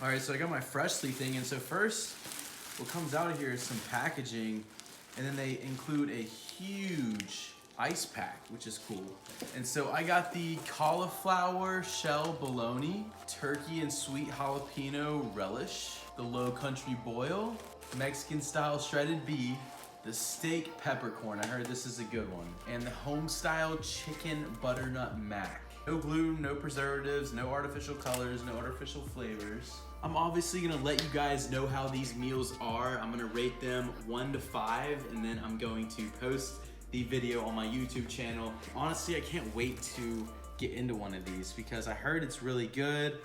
All right, so I got my Freshly thing, and so first, what comes out of here is some packaging, and then they include a huge ice pack, which is cool. And so I got the cauliflower shell bologna, turkey and sweet jalapeno relish, the low country boil, Mexican style shredded beef, the steak peppercorn, I heard this is a good one, and the home style chicken butternut mac. No gluten, no preservatives, no artificial colors, no artificial flavors. I'm obviously gonna let you guys know how these meals are. I'm gonna rate them 1 to 5, and then I'm going to post the video on my YouTube channel. Honestly, I can't wait to get into one of these because I heard it's really good.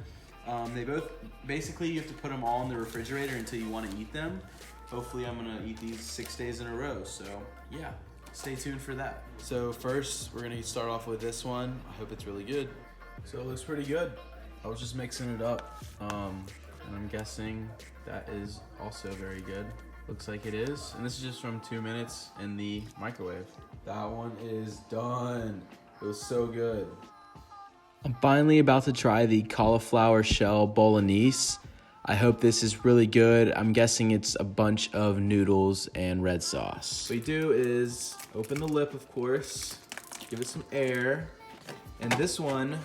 They both, basically you have to put them all in the refrigerator until you wanna eat them. Hopefully I'm gonna eat these 6 days in a row, so yeah. Stay tuned for that. So first, we're gonna start off with this one. I hope it's really good. So it looks pretty good. I was just mixing it up. And I'm guessing that is also very good. Looks like it is. And this is just from 2 minutes in the microwave. That one is done. It was so good. I'm finally about to try the cauliflower shell bolognese. I hope this is really good. I'm guessing it's a bunch of noodles and red sauce. What you do is open the lip, of course, give it some air, and this one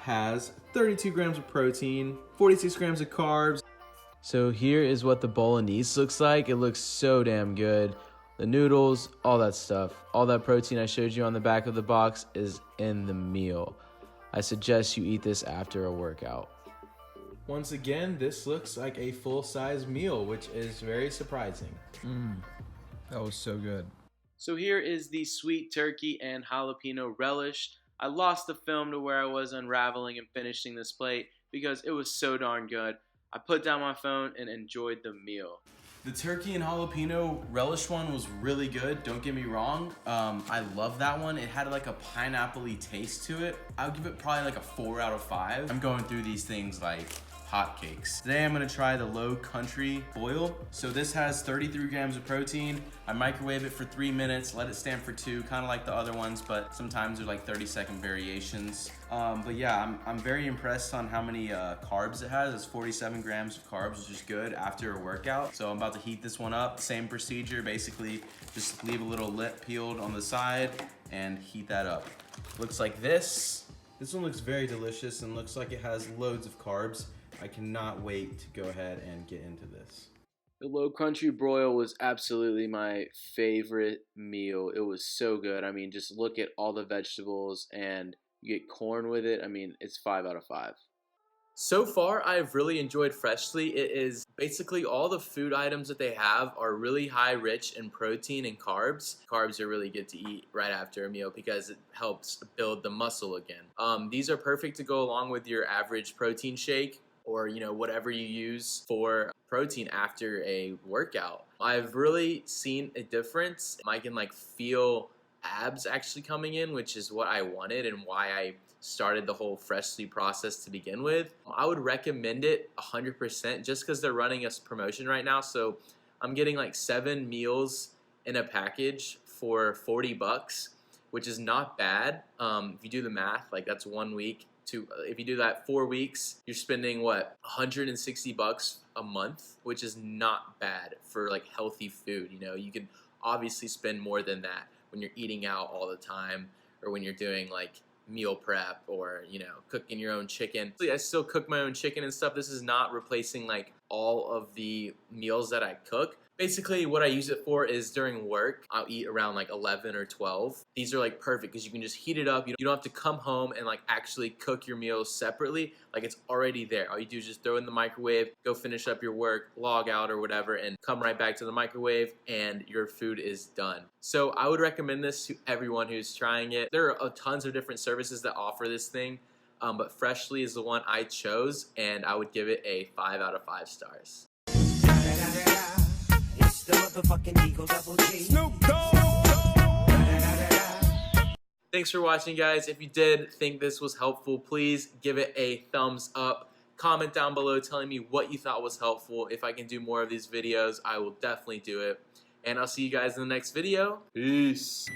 has 32 grams of protein, 46 grams of carbs. So here is what the bolognese looks like. It looks so damn good. The noodles, all that stuff, all that protein I showed you on the back of the box is in the meal. I suggest you eat this after a workout. Once again, this looks like a full-size meal, which is very surprising. That was so good. So here is the sweet turkey and jalapeno relish. I lost the film to where I was unraveling and finishing this plate because it was so darn good. I put down my phone and enjoyed the meal. The turkey and jalapeno relish one was really good, don't get me wrong. I love that one. It had like a pineapple-y taste to it. I'll give it probably like a 4 out of 5. I'm going through these things like hotcakes. Today I'm gonna try the low country boil. So this has 33 grams of protein. I microwave it for 3 minutes, let it stand for 2, kind of like the other ones, but sometimes they're like 30-second variations. But yeah, I'm very impressed on how many carbs it has. It's 47 grams of carbs, which is good after a workout. So I'm about to heat this one up. Same procedure, basically just leave a little lip peeled on the side and heat that up. Looks like this. This one looks very delicious and looks like it has loads of carbs. I cannot wait to go ahead and get into this. The low country broil was absolutely my favorite meal. It was so good. I mean, just look at all the vegetables and you get corn with it. I mean, it's 5 out of 5. So far, I've really enjoyed Freshly. It is basically all the food items that they have are really high rich in protein and carbs. Carbs are really good to eat right after a meal because it helps build the muscle again. These are perfect to go along with your average protein shake, or whatever you use for protein after a workout. I've really seen a difference. I can feel abs actually coming in, which is what I wanted and why I started the whole Freshly process to begin with. I would recommend it 100% just because they're running a promotion right now. So I'm getting 7 meals in a package for 40 bucks, which is not bad. If you do the math, that's 1 week. If you do that 4 weeks, you're spending what, 160 bucks a month, which is not bad for healthy food. You can obviously spend more than that when you're eating out all the time, or when you're doing meal prep, or cooking your own chicken. I still cook my own chicken and stuff. This is not replacing all of the meals that I cook. Basically, what I use it for is during work, I'll eat around 11 or 12. These are perfect because you can just heat it up. You don't have to come home and actually cook your meals separately. It's already there. All you do is just throw it in the microwave, go finish up your work, log out or whatever, and come right back to the microwave and your food is done. So I would recommend this to everyone who's trying it. There are tons of different services that offer this thing, but Freshly is the one I chose, and I would give it a 5 out of 5 stars. Thanks for watching, guys. If you did think this was helpful, please give it a thumbs up. Comment down below telling me what you thought was helpful. If I can do more of these videos, I will definitely do it. And I'll see you guys in the next video. Peace.